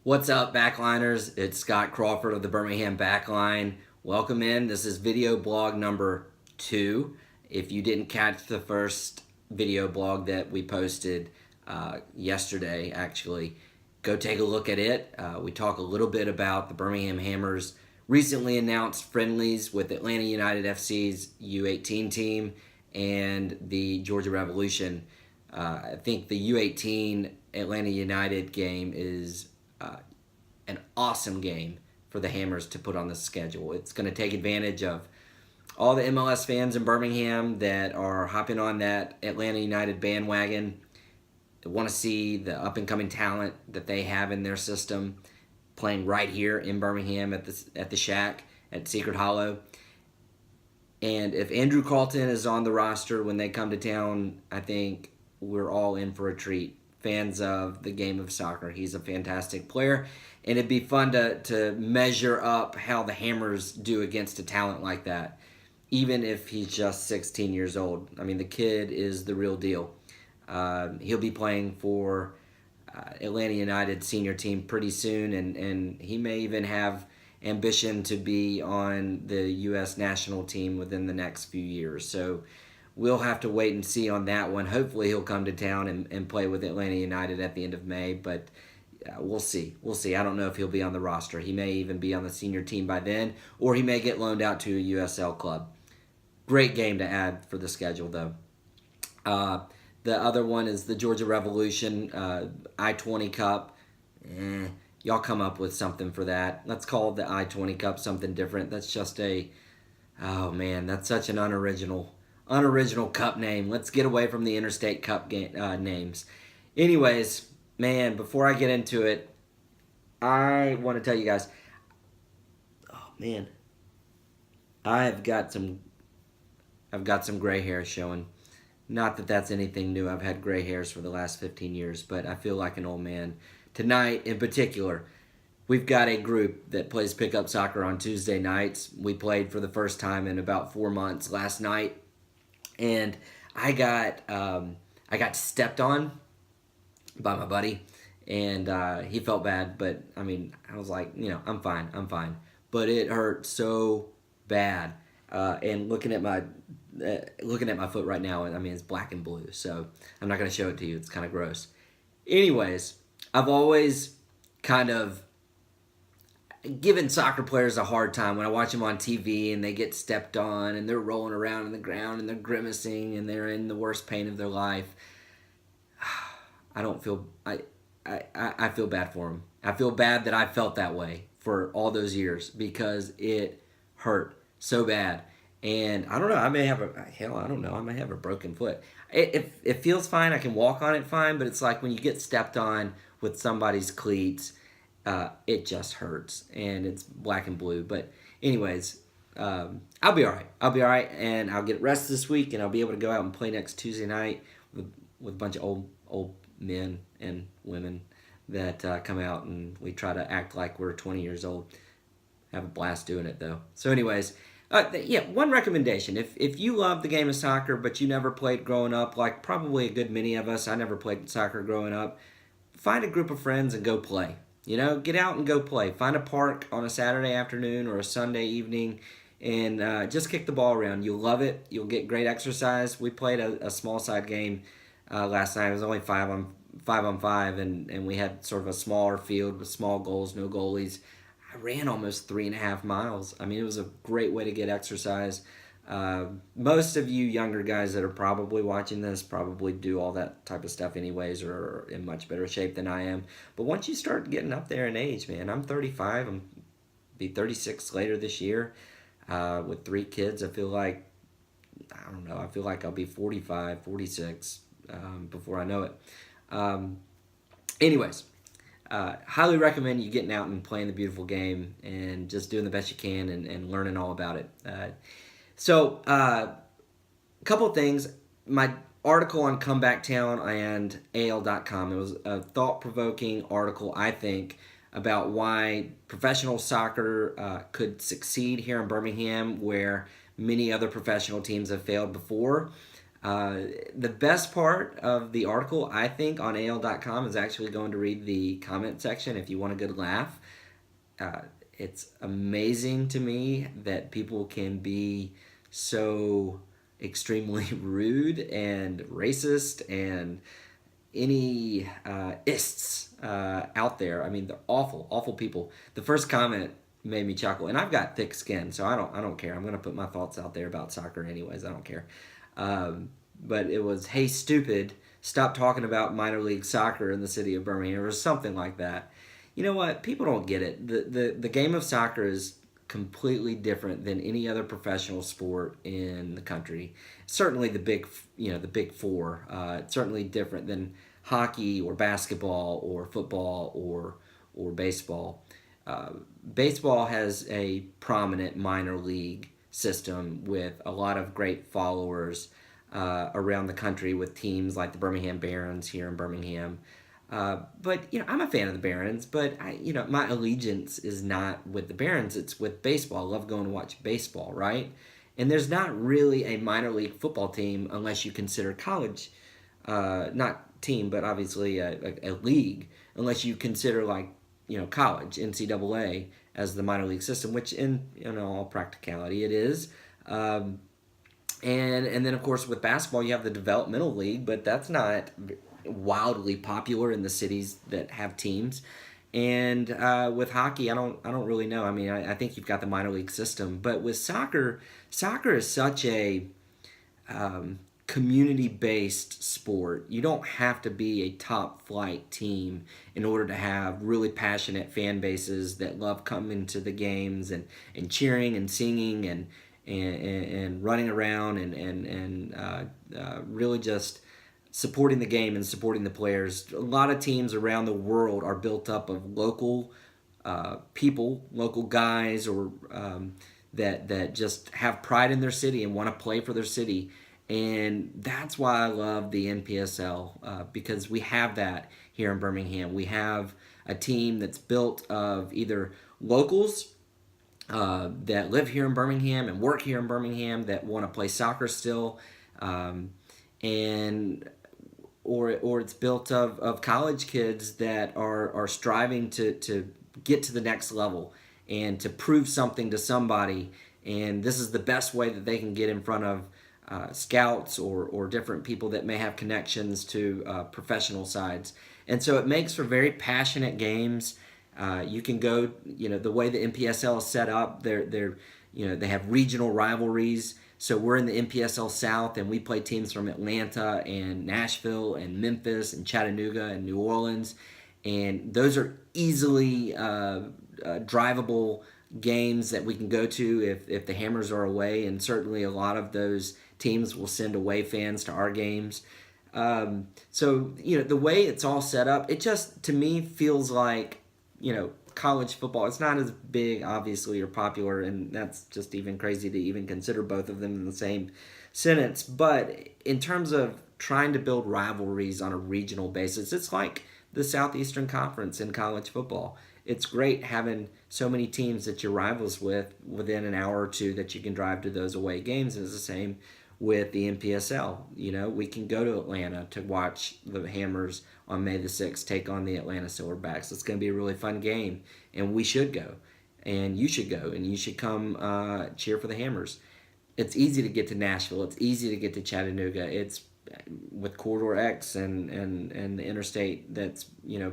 What's up, backliners? It's Scott Crawford of the Birmingham Backline. Welcome in. This is video blog number 2. If you didn't catch the first video blog that we posted yesterday, actually, go take a look at it. We talk a little bit about the Birmingham Hammers recently announced friendlies with Atlanta United FC's U18 team and the Georgia Revolution. I think the U18 Atlanta United game is an awesome game for the Hammers to put on the schedule. It's going to take advantage of all the MLS fans in Birmingham that are hopping on that Atlanta United bandwagon. They want to see the up-and-coming talent that they have in their system playing right here in Birmingham at the Shack at Secret Hollow. And if Andrew Carlton is on the roster when they come to town, I think we're all in for a treat. Fans of the game of soccer. He's a fantastic player, and it'd be fun to measure up how the Hammers do against a talent like that, even if he's just 16 years old. I mean, the kid is the real deal. He'll be playing for Atlanta United senior team pretty soon, and he may even have ambition to be on the U.S. national team within the next few years. So we'll have to wait and see on that one. Hopefully he'll come to town and play with Atlanta United at the end of May, but we'll see. We'll see. I don't know if he'll be on the roster. He may even be on the senior team by then, or he may get loaned out to a USL club. Great game to add for the schedule, though. The other one is the Georgia Revolution I-20 Cup. Y'all come up with something for that. Let's call the I-20 Cup something different. That's just oh man, that's such an unoriginal cup name. Let's get away from the Interstate Cup names. Anyways, man, before I get into it, I want to tell you guys, oh man, I've got some gray hair showing. Not that that's anything new. I've had gray hairs for the last 15 years, but I feel like an old man. Tonight, in particular, we've got a group that plays pickup soccer on Tuesday nights. We played for the first time in about 4 months last night. And I got stepped on by my buddy, and he felt bad. But I mean, I was like, I'm fine. But it hurt so bad. And looking at my foot right now, I mean, it's black and blue. So I'm not gonna show it to you. It's kind of gross. Anyways, I've always kind of giving soccer players a hard time when I watch them on TV and they get stepped on and they're rolling around in the ground and they're grimacing and they're in the worst pain of their life. I feel bad for them. I feel bad that I felt that way for all those years because it hurt so bad. And I don't know, I may have a broken foot. It feels fine, I can walk on it fine, but it's like when you get stepped on with somebody's cleats, it just hurts, and it's black and blue. But anyways, I'll be all right, and I'll get rest this week, and I'll be able to go out and play next Tuesday night with a bunch of old men and women that come out, and we try to act like we're 20 years old. Have a blast doing it, though. So anyways, one recommendation. If you love the game of soccer, but you never played growing up, like probably a good many of us, I never played soccer growing up, find a group of friends and go play. Get out and go play. Find a park on a Saturday afternoon or a Sunday evening and just kick the ball around. You'll love it. You'll get great exercise. We played a small side game last night. It was only 5 on 5, and we had sort of a smaller field with small goals, no goalies. I ran almost 3.5 miles. I mean, it was a great way to get exercise. Most of you younger guys that are probably watching this probably do all that type of stuff anyways, or are in much better shape than I am. But once you start getting up there in age, man, I'm 35. I'm be 36 later this year with 3 kids. I feel like I'll be 45, 46 before I know it. Anyways, highly recommend you getting out and playing the beautiful game and just doing the best you can and learning all about it. So, a couple of things. My article on Comeback Town and AL.com, it was a thought-provoking article, I think, about why professional soccer could succeed here in Birmingham where many other professional teams have failed before. The best part of the article, I think, on AL.com is actually going to read the comment section if you want a good laugh. Uh, it's amazing to me that people can be so extremely rude and racist and any ists out there. I mean, they're awful, awful people. The first comment made me chuckle, and I've got thick skin, so I don't care. I'm gonna put my thoughts out there about soccer, anyways. I don't care. But it was, hey, stupid, stop talking about minor league soccer in the city of Birmingham, or something like that. You know what? People don't get it. The game of soccer is completely different than any other professional sport in the country. Certainly the big four. It's certainly different than hockey or basketball or football or baseball. Uh, Baseball has a prominent minor league system with a lot of great followers around the country with teams like the Birmingham Barons here in Birmingham. But I'm a fan of the Barons, but my allegiance is not with the Barons; it's with baseball. I love going to watch baseball, right? And there's not really a minor league football team unless you consider college, not team, but obviously a league, unless you consider like college NCAA as the minor league system, which in all practicality it is. Um, and then of course with basketball you have the developmental league, but that's not wildly popular in the cities that have teams. And with hockey, I don't really know. I mean, I think you've got the minor league system, but with soccer, soccer is such a community based sport. You don't have to be a top flight team in order to have really passionate fan bases that love coming to the games and cheering and singing and running around and really just supporting the game and supporting the players. A lot of teams around the world are built up of local people, local guys, or that just have pride in their city and want to play for their city. And that's why I love the NPSL because we have that here in Birmingham. We have a team that's built of either locals that live here in Birmingham and work here in Birmingham that want to play soccer still, and or it's built of college kids that are striving to get to the next level and to prove something to somebody. And this is the best way that they can get in front of scouts or different people that may have connections to professional sides. And so it makes for very passionate games. You can go, the way the NPSL is set up, they have regional rivalries. So we're in the NPSL South, and we play teams from Atlanta and Nashville and Memphis and Chattanooga and New Orleans, and those are easily drivable games that we can go to if the Hammers are away, and certainly a lot of those teams will send away fans to our games. So the way it's all set up, it just to me feels like college football. It's not as big, obviously, or popular, and that's just even crazy to even consider both of them in the same sentence. But in terms of trying to build rivalries on a regional basis, it's like the Southeastern Conference in college football. It's great having so many teams that you're rivals with within an hour or two that you can drive to those away games. And it's the same with the NPSL. We can go to Atlanta to watch the Hammers on May the 6th take on the Atlanta Silverbacks. It's going to be a really fun game, and we should go, and you should go, and you should come cheer for the Hammers. It's easy to get to Nashville. It's easy to get to Chattanooga. It's with Corridor X and the interstate that's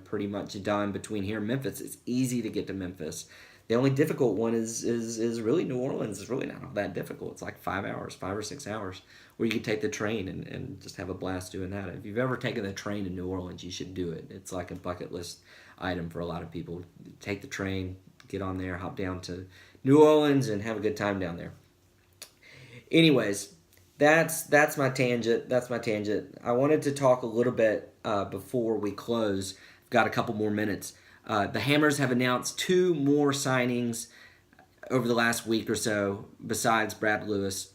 pretty much done between here and Memphis. It's easy to get to Memphis. The only difficult one is really New Orleans. It's really not that difficult. It's like 5 hours, 5 or 6 hours, where you can take the train and just have a blast doing that. If you've ever taken the train in New Orleans, you should do it. It's like a bucket list item for a lot of people. Take the train, get on there, hop down to New Orleans, and have a good time down there. Anyways, that's my tangent. That's my tangent. I wanted to talk a little bit before we close. I've got a couple more minutes. The Hammers have announced 2 more signings over the last week or so, besides Brad Lewis.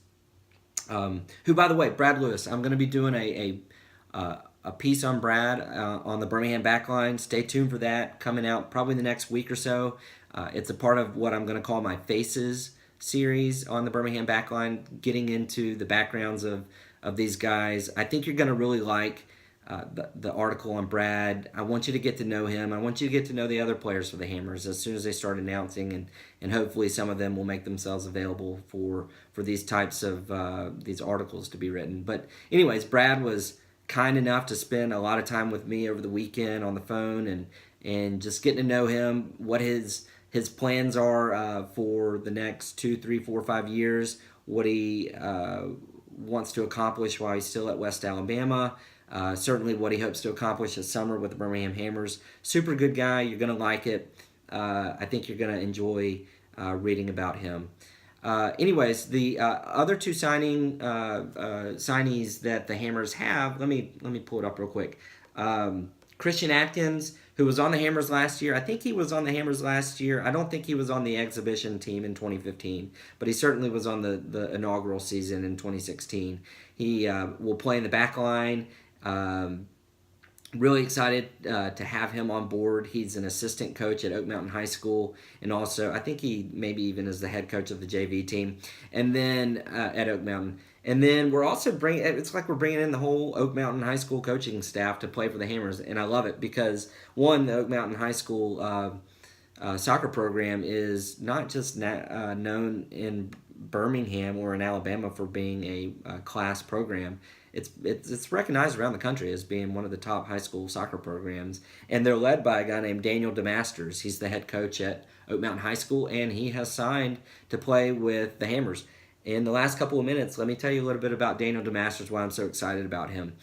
Who, by the way, Brad Lewis, I'm going to be doing a piece on Brad on the Birmingham Backline. Stay tuned for that, coming out probably the next week or so. It's a part of what I'm going to call my Faces series on the Birmingham Backline, getting into the backgrounds of these guys. I think you're going to really like the article on Brad. I want you to get to know him. I want you to get to know the other players for the Hammers as soon as they start announcing, and hopefully some of them will make themselves available for these types of these articles to be written. But anyways, Brad was kind enough to spend a lot of time with me over the weekend on the phone and just getting to know him, what his plans are for the next 2, 3, 4, 5 years, what he wants to accomplish while he's still at West Alabama. Certainly what he hopes to accomplish this summer with the Birmingham Hammers. Super good guy. You're going to like it. I think you're going to enjoy reading about him. Anyways, the other two signees that the Hammers have, let me pull it up real quick. Christian Atkins, who was on the Hammers last year. I think he was on the Hammers last year. I don't think he was on the exhibition team in 2015, but he certainly was on the inaugural season in 2016. He will play in the back line. Really excited to have him on board. He's an assistant coach at Oak Mountain High School, and also I think he maybe even is the head coach of the JV team, and then at Oak Mountain. And then we're also it's like we're bringing in the whole Oak Mountain High School coaching staff to play for the Hammers, and I love it because, one, the Oak Mountain High School soccer program is not just known in Birmingham or in Alabama for being a class program. It's recognized around the country as being one of the top high school soccer programs, and they're led by a guy named Daniel DeMasters. He's the head coach at Oak Mountain High School, and he has signed to play with the Hammers. In the last couple of minutes, let me tell you a little bit about Daniel DeMasters, why I'm so excited about him.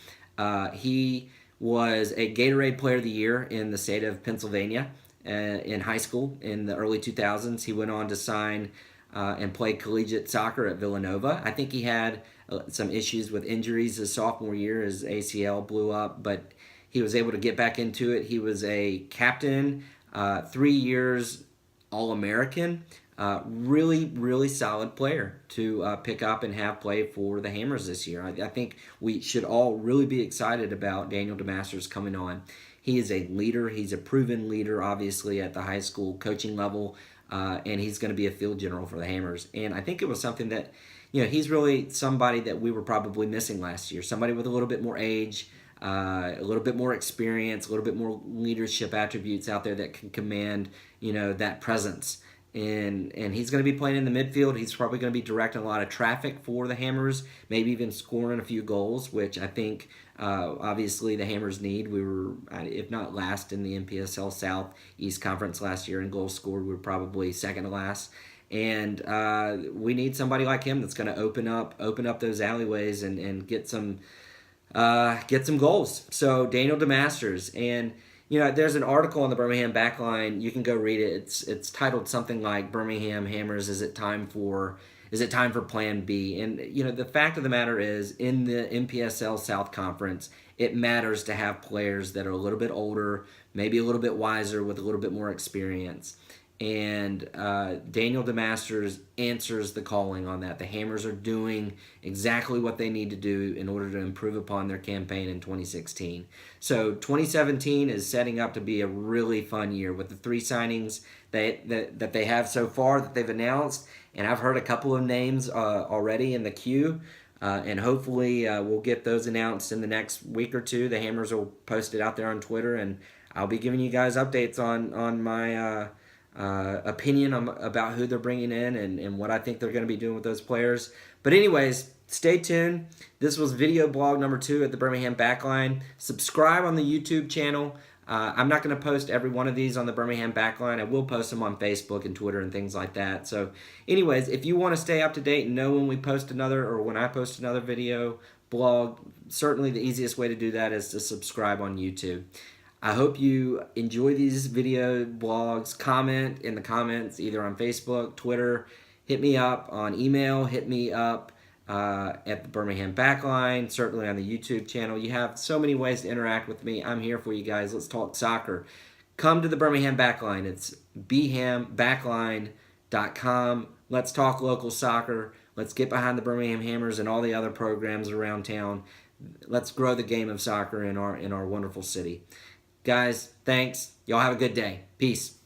He was a Gatorade Player of the Year in the state of Pennsylvania in high school in the early 2000s. He went on to sign and play collegiate soccer at Villanova. I think he had some issues with injuries his sophomore year. His ACL blew up, but he was able to get back into it. He was a captain, 3 years All-American. Really, really solid player to pick up and have play for the Hammers this year. I think we should all really be excited about Daniel DeMasters coming on. He is a leader. He's a proven leader, obviously, at the high school coaching level, and he's going to be a field general for the Hammers. And I think it was something that, he's really somebody that we were probably missing last year, somebody with a little bit more age, a little bit more experience, a little bit more leadership attributes out there that can command, that presence. And he's going to be playing in the midfield. He's probably going to be directing a lot of traffic for the Hammers, maybe even scoring a few goals, which I think obviously the Hammers need. We were, if not last in the NPSL South East Conference last year in goals scored. We were probably second to last. And we need somebody like him that's going to open up those alleyways and get some goals. So Daniel DeMasters. And there's an article on the Birmingham Backline. You can go read it. It's titled something like "Birmingham Hammers. Is it time for Plan B?" And the fact of the matter is, in the NPSL South Conference, it matters to have players that are a little bit older, maybe a little bit wiser, with a little bit more experience. And Daniel DeMasters answers the calling on that. The Hammers are doing exactly what they need to do in order to improve upon their campaign in 2016. So 2017 is setting up to be a really fun year with the 3 signings that they have so far that they've announced. And I've heard a couple of names already in the queue. And hopefully we'll get those announced in the next week or two. The Hammers will post it out there on Twitter, and I'll be giving you guys updates on my opinion about who they're bringing in and what I think they're going to be doing with those players. But anyways, stay tuned. This was video blog number 2 at the Birmingham Backline. Subscribe on the YouTube channel. I'm not going to post every one of these on the Birmingham Backline. I will post them on Facebook and Twitter and things like that. So anyways, if you want to stay up to date and know when we post another or when I post another video blog, certainly the easiest way to do that is to subscribe on YouTube. I hope you enjoy these video blogs. Comment in the comments either on Facebook, Twitter. Hit me up on email. Hit me up at the Birmingham Backline, certainly on the YouTube channel. You have so many ways to interact with me. I'm here for you guys. Let's talk soccer. Come to the Birmingham Backline. It's bhambackline.com. Let's talk local soccer. Let's get behind the Birmingham Hammers and all the other programs around town. Let's grow the game of soccer in our wonderful city. Guys, thanks. Y'all have a good day. Peace.